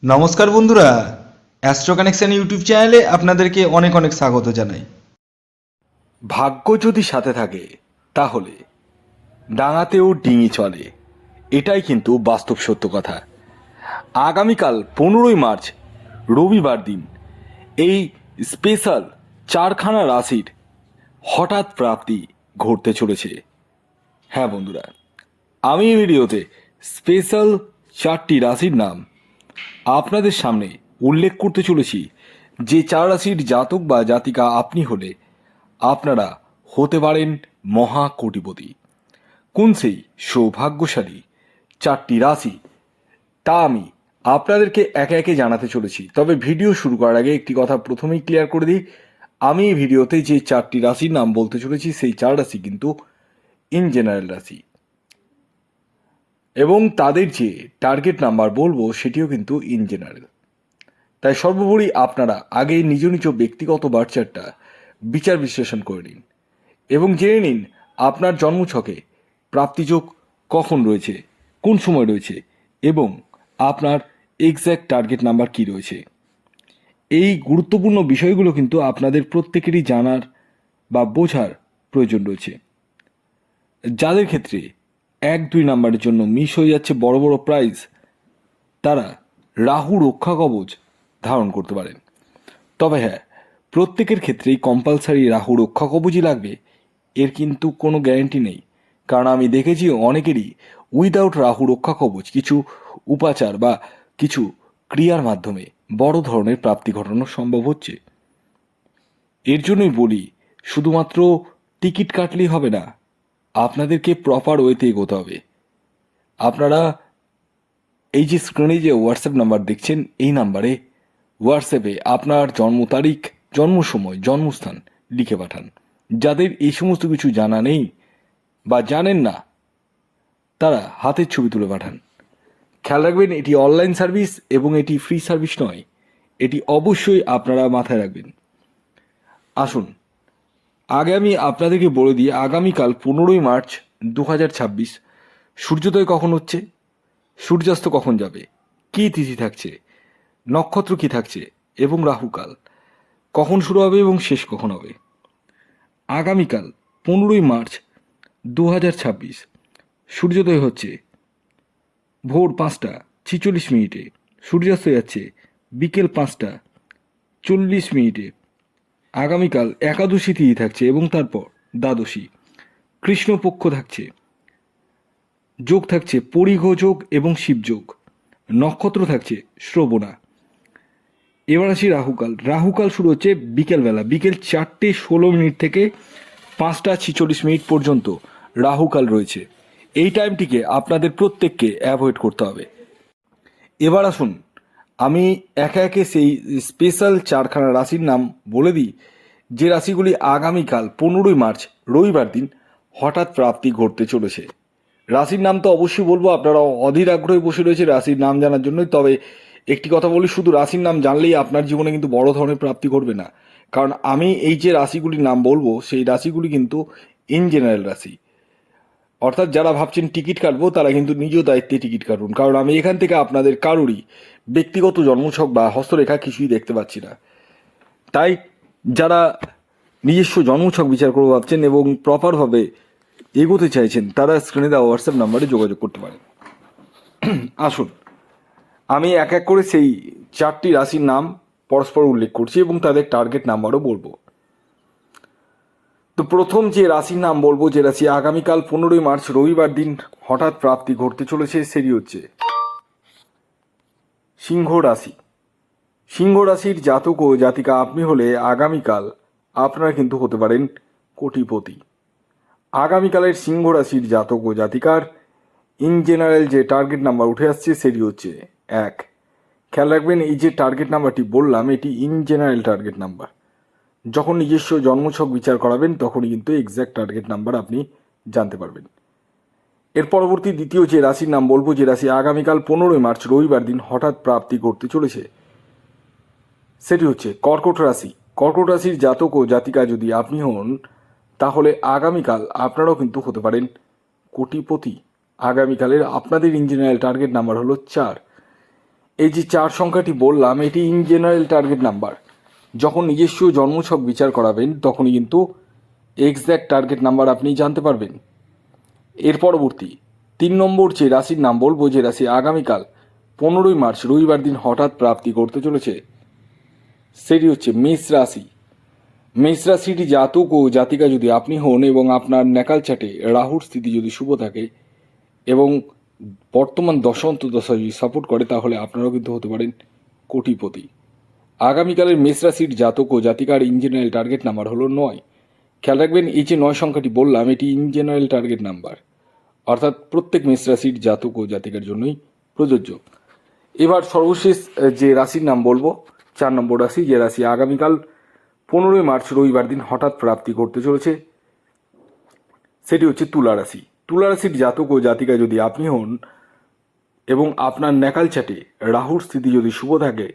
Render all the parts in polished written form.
নমস্কার বন্ধুরা, astro connection YouTube চ্যানেলে আপনাদেরকে অনেক অনেক স্বাগত জানাই। ভাগ্য যদি সাথে থাকে তাহলে ডাঙাতেও ডিঙি চলে, এটাই কিন্তু বাস্তব সত্য কথা। আগামীকাল 15ই মার্চ রবিবার দিন এই স্পেশাল চারখানা রাশির হঠাৎ প্রাপ্তি ঘটতে চলেছে। হ্যাঁ বন্ধুরা, আমি এই ভিডিওতে স্পেশাল 4টি রাশির নাম আপনাদের সামনে উল্লেখ করতে চলেছি, যে 4 রাশির জাতক বা জাতিকা আপনি হলে আপনারা হতে পারেন মহা কোটিপতি। কোন সেই সৌভাগ্যশালী 4টি রাশি তা আমি আপনাদেরকে একে একে জানাতে চলেছি। তবে ভিডিও শুরু করার আগে একটি কথা প্রথমেই ক্লিয়ার করে দিই, আমি এই ভিডিওতে যে 4টি রাশির নাম বলতে চলেছি সেই 4 রাশি কিন্তু ইন জেনারেল রাশি, এবং তাদের যে টার্গেট নাম্বার বলবো সেটিও কিন্তু ইন জেনারেল। তাই সর্বোপরি আপনারা আগে নিজ নিজ ব্যক্তিগত বার্চারটা বিচার বিশ্লেষণ করে নিন এবং জেনে নিন আপনার জন্মছকে প্রাপ্তিযোগ কখন রয়েছে, কোন সময় রয়েছে, এবং আপনার এক্স্যাক্ট টার্গেট নাম্বার কি রয়েছে। এই গুরুত্বপূর্ণ বিষয়গুলো কিন্তু আপনাদের প্রত্যেকেরই জানার বা বোঝার প্রয়োজন রয়েছে। যাদের ক্ষেত্রে 1-2 নাম্বারের জন্য মিস হয়ে যাচ্ছে বড় বড় প্রাইজ, তারা রাহু রক্ষা কবচ ধারণ করতে পারেন। তবে হ্যাঁ, প্রত্যেকের ক্ষেত্রেই কম্পালসারি রাহু রক্ষা কবচই লাগবে এর কিন্তু কোনো গ্যারেন্টি নেই, কারণ আমি দেখেছি অনেকেরই উইদাউট রাহু রক্ষা কবচ কিছু উপাচার বা কিছু ক্রিয়ার মাধ্যমে বড় ধরনের প্রাপ্তি ঘটানো সম্ভব হচ্ছে। এর জন্যই বলি, শুধুমাত্র টিকিট কাটলেই হবে না, আপনাদেরকে প্রপার ওয়েতে এগোতে হবে। আপনারা এই যে স্ক্রিনে যে হোয়াটসঅ্যাপ নাম্বার দেখছেন, এই নাম্বারে হোয়াটসঅ্যাপে আপনার জন্ম তারিখ, জন্ম সময়, জন্মস্থান লিখে পাঠান। যাদের এই সমস্ত কিছু জানা নেই বা জানেন না, তারা হাতের ছবি তুলে পাঠান। খেয়াল রাখবেন, এটি অনলাইন সার্ভিস এবং এটি ফ্রি সার্ভিস নয়, এটি অবশ্যই আপনারা মাথায় রাখবেন। আসুন আগে আমি আপনাদেরকে বলে দিই, আগামীকাল 15ই মার্চ 2026 সূর্যোদয় কখন হচ্ছে, সূর্যাস্ত কখন যাবে, কী তিথি থাকছে, নক্ষত্র কী থাকছে, এবং রাহুকাল কখন শুরু হবে এবং শেষ কখন হবে। আগামীকাল 15ই মার্চ 2026 সূর্যোদয় হচ্ছে ভোর 5টা 46 মিনিটে, সূর্যাস্ত যাচ্ছে বিকেল 5টা 40 মিনিটে। আগামীকাল একাদশী তিথি থাকছে এবং তারপর দ্বাদশী, কৃষ্ণপক্ষ থাকছে, যোগ থাকছে পরিঘ যোগ এবং শিবযোগ, নক্ষত্র থাকছে শ্রবণা। এবার আসি রাহুকাল। রাহুকাল শুরু হচ্ছে বিকেলবেলা, বিকেল 4:16 থেকে 5টা 46 মিনিট পর্যন্ত রাহুকাল রয়েছে। এই টাইমটিকে আপনাদের প্রত্যেককে অ্যাভয়েড করতে হবে। এবার আসুন আমি একে একে সেই স্পেশাল 4খানা রাশির নাম বলে দিই, যে রাশিগুলি আগামীকাল 15ই মার্চ রবিবার দিন হঠাৎ প্রাপ্তি ঘটতে চলেছে। রাশির নাম তো অবশ্যই বলবো, আপনারা অধীর আগ্রহে বসে রয়েছে রাশির নাম জানার জন্যই। তবে একটি কথা বলি, শুধু রাশির নাম জানলেই আপনার জীবনে কিন্তু বড় ধরনের প্রাপ্তি ঘটবে না, কারণ আমি এই যে রাশিগুলির নাম বলবো সেই রাশিগুলি কিন্তু ইন জেনারেল রাশি। অর্থাৎ যারা ভাবছেন টিকিট কাটবো তারা কিন্তু নিজ দায়িত্বে টিকিট কাটুন, কারণ আমি এখান থেকে আপনাদের কারোরই ব্যক্তিগত জন্মছক বা হস্তরেখা কিছুই দেখতে পাচ্ছি না। তাই যারা নিজস্ব জন্মছক বিচার করে ভাবছেন এবং প্রপারভাবে এগোতে চাইছেন, তারা স্ক্রিনে দেওয়া হোয়াটসঅ্যাপ নাম্বারে যোগাযোগ করতে পারেন। আসুন আমি এক এক করে সেই 4টি রাশির নাম পরস্পর উল্লেখ করছি এবং তাদের টার্গেট নাম্বারও বলবো। তো প্রথম যে রাশির নাম বলবো, যে রাশি আগামীকাল 15ই মার্চ রবিবার দিন হঠাৎ প্রাপ্তি ঘটতে চলেছে, সেটি হচ্ছে সিংহ রাশি। সিংহ রাশির জাতক ও জাতিকা আপনি হলে আগামীকাল আপনারা কিন্তু হতে পারেন কোটিপতি। আগামীকালের সিংহ রাশির জাতক ও জাতিকার ইন জেনারেল যে টার্গেট নাম্বার উঠে আসছে সেটি হচ্ছে 1। খেয়াল রাখবেন, এই যে টার্গেট নাম্বারটি বললাম এটি ইন জেনারেল টার্গেট নাম্বার। যখন নিজস্ব জন্মছক বিচার করাবেন তখনই কিন্তু এক্স্যাক্ট টার্গেট নাম্বার আপনি জানতে পারবেন। এর পরবর্তী দ্বিতীয় যে রাশির নাম বলবো, যে রাশি আগামীকাল 15ই মার্চ রবিবার দিন হঠাৎ প্রাপ্তি করতে চলেছে, সেটি হচ্ছে কর্কট রাশি। কর্কট রাশির জাতক ও জাতিকা যদি আপনি হন, তাহলে আগামীকাল আপনারাও কিন্তু হতে পারেন কোটিপতি। আগামীকালের আপনাদের ইন জেনারেল টার্গেট নাম্বার হলো 4। এই যে 4 সংখ্যাটি বললাম, এটি ইন জেনারেল টার্গেট নাম্বার। যখন নিজস্ব জন্মছক বিচার করাবেন তখনই কিন্তু এক্স্যাক্ট টার্গেট নাম্বার আপনি জানতে পারবেন। এর পরবর্তী 3 নম্বর যে রাশির নাম বলবো, যে রাশি আগামীকাল 15ই মার্চ রবিবার দিন হঠাৎ প্রাপ্তি করতে চলেছে, সেটি হচ্ছে মেষ রাশি। মেষ রাশিটি জাতক ও জাতিকা যদি আপনি হন এবং আপনার ন্যাকাল চাটে রাহুর স্থিতি যদি শুভ থাকে এবং বর্তমান দশা অন্তর্দশা যদি সাপোর্ট করে, তাহলে আপনারাও কিন্তু হতে পারেন কোটিপতি। আগামীকালের মেষ রাশির জাতক ও জাতিকার ইন জেনারেল টার্গেট নাম্বার হলো 9। খেয়াল রাখবেন, এই যে 9 সংখ্যাটি বললাম, এটি ইন জেনারেল টার্গেট নাম্বার, অর্থাৎ প্রত্যেক মেষ রাশির জাতক ও জাতিকার জন্যই প্রযোজ্য। এবার সর্বশেষ যে রাশির নাম বলবো, 4 নম্বর রাশি, যে রাশি আগামীকাল 15ই মার্চ রবিবার দিন হঠাৎ প্রাপ্তি করতে চলেছে, সেটি হচ্ছে তুলা রাশি। তুলা রাশির জাতক ও জাতিকা যদি আপনি হন এবং আপনার ন্যাকাল চাটে রাহুর স্থিতি যদি শুভ থাকে,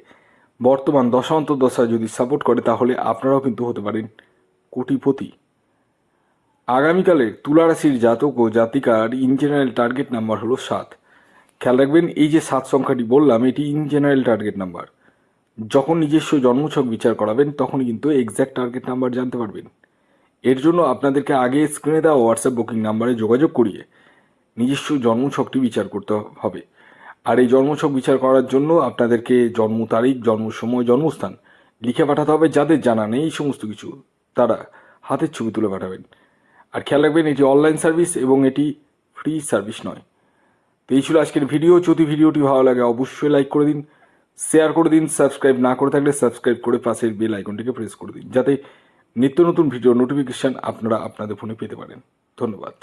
বর্তমান দশা অন্তর্দশা যদি সাপোর্ট করে, তাহলে আপনারাও কিন্তু হতে পারেন কোটিপতি। আগামীকালের তুলা রাশির জাতক ও জাতিকার ইন জেনারেল টার্গেট নাম্বার হলো 7। খেয়াল রাখবেন, এই যে 7 সংখ্যাটি বললাম, এটি ইন জেনারেল টার্গেট নাম্বার। যখন নিজস্ব জন্মছক বিচার করাবেন তখনই কিন্তু এক্স্যাক্ট টার্গেট নাম্বার জানতে পারবেন। এর জন্য আপনাদেরকে আগে স্ক্রিনে দেওয়া হোয়াটসঅ্যাপ বুকিং নাম্বারে যোগাযোগ করিয়ে নিজস্ব জন্মছকটি বিচার করতে হবে। আর এই জন্মছক বিচার করার জন্য আপনাদেরকে জন্ম তারিখ, জন্ম সময়, জন্মস্থান লিখে পাঠাতে হবে। যাদের জানা নেই এই সমস্ত কিছু, তারা হাতের ছবি তুলে পাঠাবেন। আর খেয়াল রাখবেন, এটি অনলাইন সার্ভিস এবং এটি ফ্রি সার্ভিস নয়। তো এই ছিল আজকের ভিডিও। যদি ভিডিওটি ভালো লাগে অবশ্যই লাইক করে দিন, শেয়ার করে দিন, সাবস্ক্রাইব না করে থাকলে সাবস্ক্রাইব করে পাশের বেল আইকনটিকে প্রেস করে দিন, যাতে নিত্য নতুন ভিডিও নোটিফিকেশান আপনারা আপনাদের ফোনে পেতে পারেন। ধন্যবাদ।